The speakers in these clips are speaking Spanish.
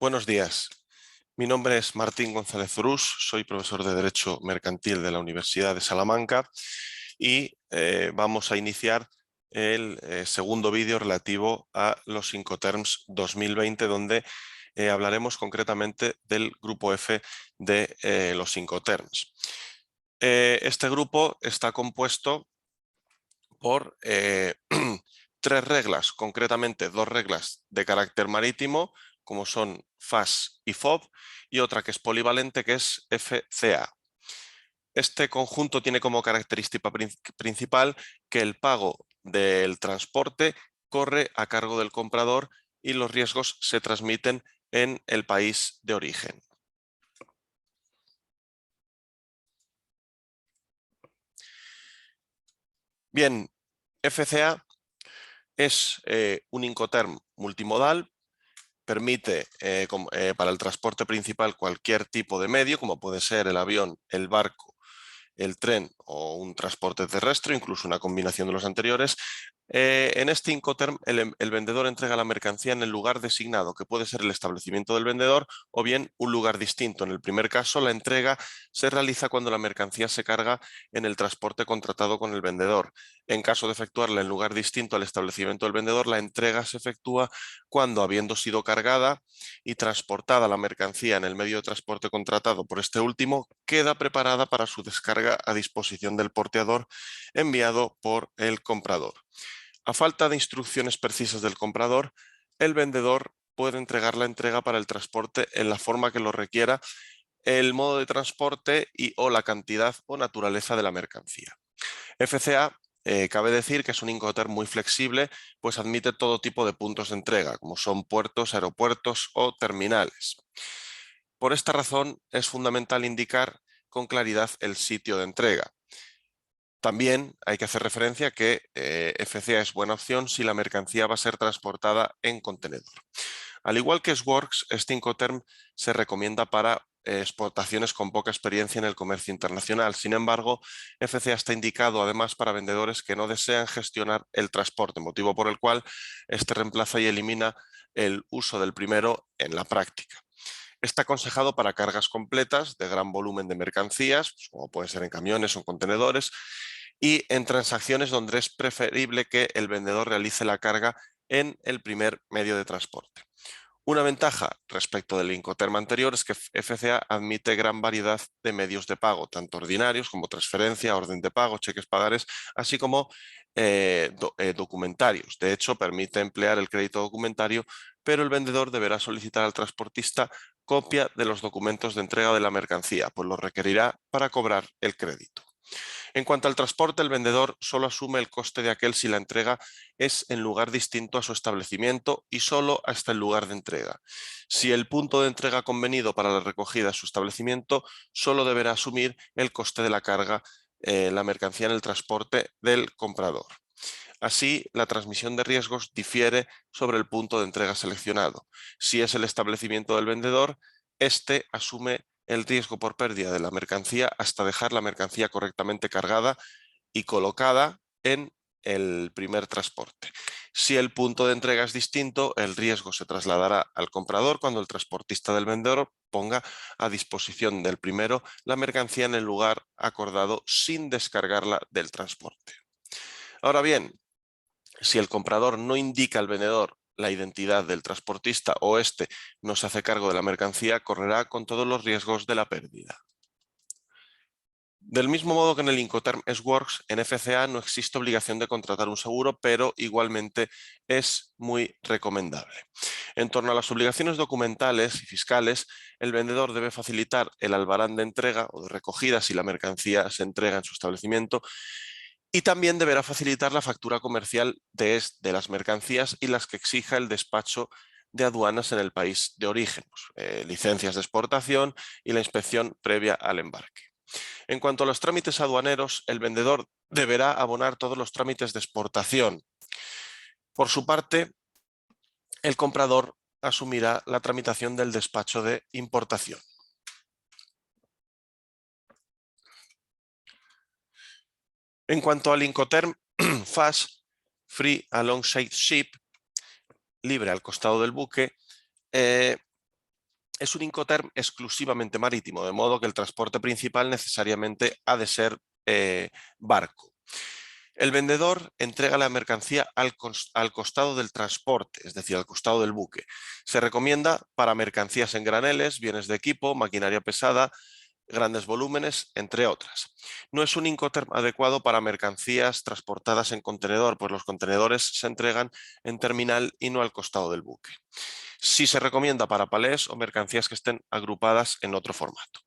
Buenos días. Mi nombre es Martín González Urús, soy profesor de Derecho Mercantil de la Universidad de Salamanca y vamos a iniciar el segundo vídeo relativo a los Incoterms 2020, donde hablaremos concretamente del grupo F de los Incoterms. Este grupo está compuesto por tres reglas, concretamente dos reglas de carácter marítimo, como son FAS y FOB, y otra que es polivalente, que es FCA. Este conjunto tiene como característica principal que el pago del transporte corre a cargo del comprador y los riesgos se transmiten en el país de origen. Bien, FCA es un Incoterm multimodal. Permite para el transporte principal cualquier tipo de medio, como puede ser el avión, el barco, el tren o un transporte terrestre, incluso una combinación de los anteriores. En este Incoterm, el vendedor entrega la mercancía en el lugar designado, que puede ser el establecimiento del vendedor o bien un lugar distinto. En el primer caso, la entrega se realiza cuando la mercancía se carga en el transporte contratado con el vendedor. En caso de efectuarla en lugar distinto al establecimiento del vendedor, la entrega se efectúa cuando, habiendo sido cargada y transportada la mercancía en el medio de transporte contratado por este último, queda preparada para su descarga a disposición del porteador enviado por el comprador. A falta de instrucciones precisas del comprador, el vendedor puede entregar la entrega para el transporte en la forma que lo requiera, el modo de transporte y o la cantidad o naturaleza de la mercancía. FCA cabe decir que es un Incoterm muy flexible, pues admite todo tipo de puntos de entrega, como son puertos, aeropuertos o terminales. Por esta razón es fundamental indicar con claridad el sitio de entrega. También hay que hacer referencia a que FCA es buena opción si la mercancía va a ser transportada en contenedor. Al igual que SWORKS, este Incoterm se recomienda para exportaciones con poca experiencia en el comercio internacional. Sin embargo, FCA está indicado además para vendedores que no desean gestionar el transporte, motivo por el cual este reemplaza y elimina el uso del primero en la práctica. Está aconsejado para cargas completas de gran volumen de mercancías, como pueden ser en camiones o en contenedores, y en transacciones donde es preferible que el vendedor realice la carga en el primer medio de transporte. Una ventaja respecto del Incoterm anterior es que FCA admite gran variedad de medios de pago, tanto ordinarios como transferencia, orden de pago, cheques pagares, así como documentarios. De hecho, permite emplear el crédito documentario, pero el vendedor deberá solicitar al transportista copia de los documentos de entrega de la mercancía, pues lo requerirá para cobrar el crédito. En cuanto al transporte, el vendedor solo asume el coste de aquel si la entrega es en lugar distinto a su establecimiento y solo hasta el lugar de entrega. Si el punto de entrega convenido para la recogida es su establecimiento, solo deberá asumir el coste de la carga, la mercancía en el transporte del comprador. Así, la transmisión de riesgos difiere sobre el punto de entrega seleccionado. Si es el establecimiento del vendedor, este asume el riesgo por pérdida de la mercancía hasta dejar la mercancía correctamente cargada y colocada en el primer transporte. Si el punto de entrega es distinto, el riesgo se trasladará al comprador cuando el transportista del vendedor ponga a disposición del primero la mercancía en el lugar acordado sin descargarla del transporte. Ahora bien, si el comprador no indica al vendedor la identidad del transportista o éste no se hace cargo de la mercancía, correrá con todos los riesgos de la pérdida. Del mismo modo que en el Incoterm SWORKS, en FCA no existe obligación de contratar un seguro, pero igualmente es muy recomendable. En torno a las obligaciones documentales y fiscales, el vendedor debe facilitar el albarán de entrega o de recogida si la mercancía se entrega en su establecimiento, y también deberá facilitar la factura comercial de las mercancías y las que exija el despacho de aduanas en el país de origen, licencias de exportación y la inspección previa al embarque. En cuanto a los trámites aduaneros, el vendedor deberá abonar todos los trámites de exportación. Por su parte, el comprador asumirá la tramitación del despacho de importación. En cuanto al Incoterm FAS, Free Alongside Ship, libre al costado del buque, es un Incoterm exclusivamente marítimo, de modo que el transporte principal necesariamente ha de ser barco. El vendedor entrega la mercancía al costado del transporte, es decir, al costado del buque. Se recomienda para mercancías en graneles, bienes de equipo, maquinaria pesada, grandes volúmenes, entre otras. No es un Incoterm adecuado para mercancías transportadas en contenedor, pues los contenedores se entregan en terminal y no al costado del buque. Sí se recomienda para palés o mercancías que estén agrupadas en otro formato.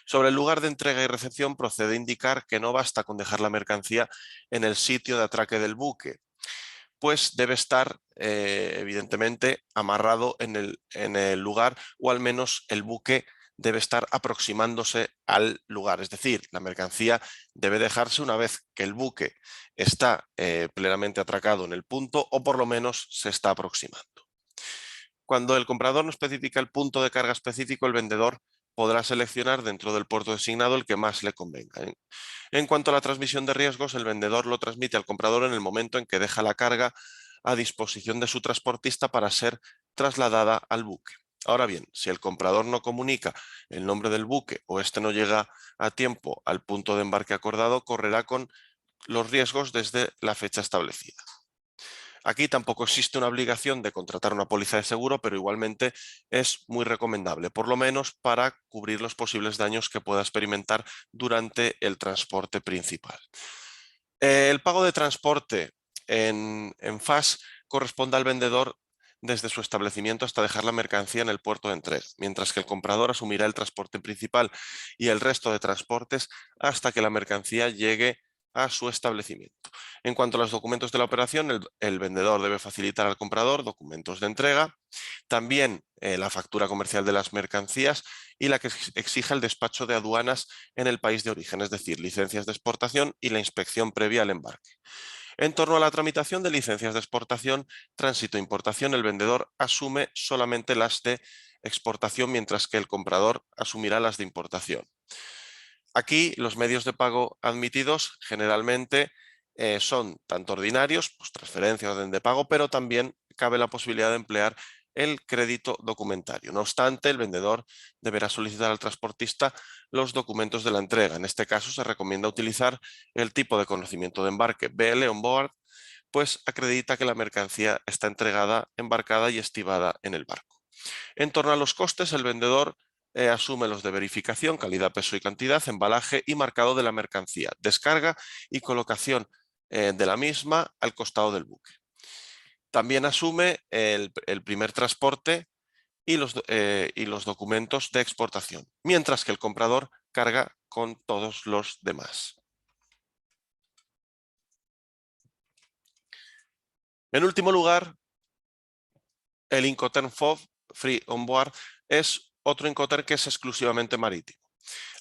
Sobre el lugar de entrega y recepción procede indicar que no basta con dejar la mercancía en el sitio de atraque del buque, pues debe estar evidentemente amarrado en el lugar, o al menos el buque debe estar aproximándose al lugar. Es decir, la mercancía debe dejarse una vez que el buque está plenamente atracado en el punto, o por lo menos se está aproximando. Cuando el comprador no especifica el punto de carga específico, el vendedor podrá seleccionar dentro del puerto designado el que más le convenga. En cuanto a la transmisión de riesgos, el vendedor lo transmite al comprador en el momento en que deja la carga a disposición de su transportista para ser trasladada al buque. Ahora bien, si el comprador no comunica el nombre del buque o este no llega a tiempo al punto de embarque acordado, correrá con los riesgos desde la fecha establecida. Aquí tampoco existe una obligación de contratar una póliza de seguro, pero igualmente es muy recomendable, por lo menos para cubrir los posibles daños que pueda experimentar durante el transporte principal. El pago de transporte en FAS corresponde al vendedor desde su establecimiento hasta dejar la mercancía en el puerto de entrega, mientras que el comprador asumirá el transporte principal y el resto de transportes hasta que la mercancía llegue a su establecimiento. En cuanto a los documentos de la operación, el vendedor debe facilitar al comprador documentos de entrega, también la factura comercial de las mercancías y la que exija el despacho de aduanas en el país de origen, es decir, licencias de exportación y la inspección previa al embarque. En torno a la tramitación de licencias de exportación, tránsito e importación, el vendedor asume solamente las de exportación, mientras que el comprador asumirá las de importación. Aquí los medios de pago admitidos generalmente son tanto ordinarios, pues transferencia, orden de pago, pero también cabe la posibilidad de emplear el crédito documentario. No obstante, el vendedor deberá solicitar al transportista los documentos de la entrega. En este caso se recomienda utilizar el tipo de conocimiento de embarque BL Onboard, pues acredita que la mercancía está entregada, embarcada y estibada en el barco. En torno a los costes, el vendedor asume los de verificación, calidad, peso y cantidad, embalaje y marcado de la mercancía, descarga y colocación de la misma al costado del buque. También asume el primer transporte y los documentos de exportación, mientras que el comprador carga con todos los demás. En último lugar, el Incoterm FOB Free On Board es otro Incoterm que es exclusivamente marítimo.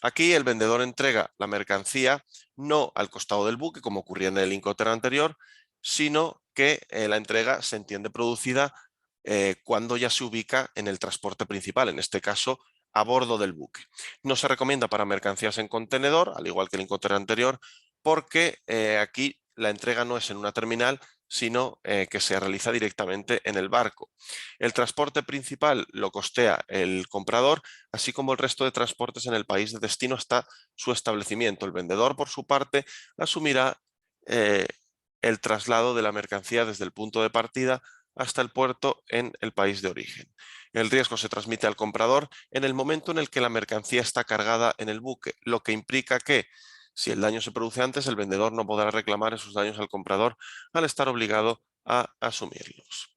Aquí el vendedor entrega la mercancía no al costado del buque, como ocurría en el Incoterm anterior, sino que la entrega se entiende producida cuando ya se ubica en el transporte principal, en este caso a bordo del buque. No se recomienda para mercancías en contenedor, al igual que el Incoterm anterior, porque aquí la entrega no es en una terminal, sino que se realiza directamente en el barco. El transporte principal lo costea el comprador, así como el resto de transportes en el país de destino hasta su establecimiento. El vendedor, por su parte, asumirá el traslado de la mercancía desde el punto de partida hasta el puerto en el país de origen. El riesgo se transmite al comprador en el momento en el que la mercancía está cargada en el buque, lo que implica que si el daño se produce antes, el vendedor no podrá reclamar esos daños al comprador al estar obligado a asumirlos.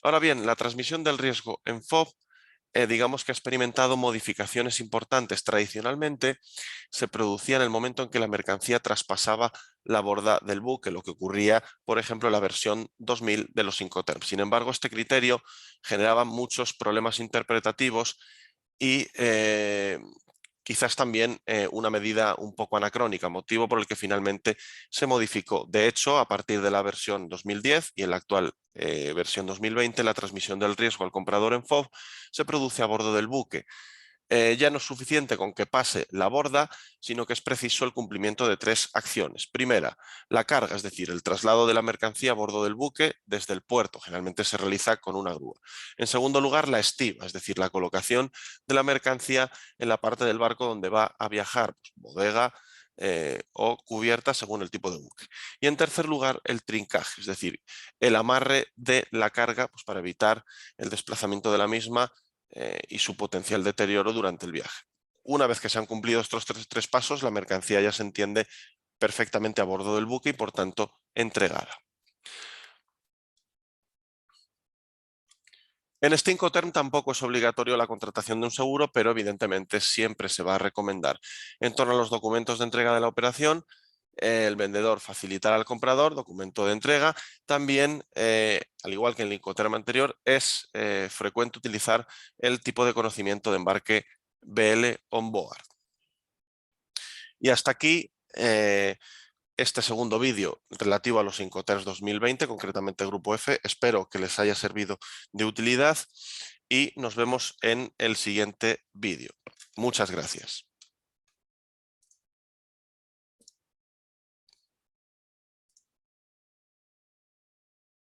Ahora bien, la transmisión del riesgo en FOB digamos que ha experimentado modificaciones importantes. Tradicionalmente se producía en el momento en que la mercancía traspasaba la borda del buque, lo que ocurría, por ejemplo, en la versión 2000 de los Incoterm. Sin embargo, este criterio generaba muchos problemas interpretativos y quizás también una medida un poco anacrónica, motivo por el que finalmente se modificó. De hecho, a partir de la versión 2010 y en la actual versión 2020, la transmisión del riesgo al comprador en FOB se produce a bordo del buque. Ya no es suficiente con que pase la borda, sino que es preciso el cumplimiento de 3 acciones. Primera, la carga, es decir, el traslado de la mercancía a bordo del buque desde el puerto. Generalmente se realiza con una grúa. En segundo lugar, la estiba, es decir, la colocación de la mercancía en la parte del barco donde va a viajar, pues, bodega, o cubierta según el tipo de buque. Y en tercer lugar, el trincaje, es decir, el amarre de la carga, pues, para evitar el desplazamiento de la misma y su potencial deterioro durante el viaje. Una vez que se han cumplido estos tres pasos, la mercancía ya se entiende perfectamente a bordo del buque y por tanto entregada. En este Incoterm tampoco es obligatorio la contratación de un seguro, pero evidentemente siempre se va a recomendar. En torno a los documentos de entrega de la operación, el vendedor facilitará al comprador documento de entrega. También, al igual que en el Incoterm anterior, es frecuente utilizar el tipo de conocimiento de embarque BL on board. Y hasta aquí este segundo vídeo relativo a los Incoterms 2020, concretamente Grupo F. Espero que les haya servido de utilidad y nos vemos en el siguiente vídeo. Muchas gracias.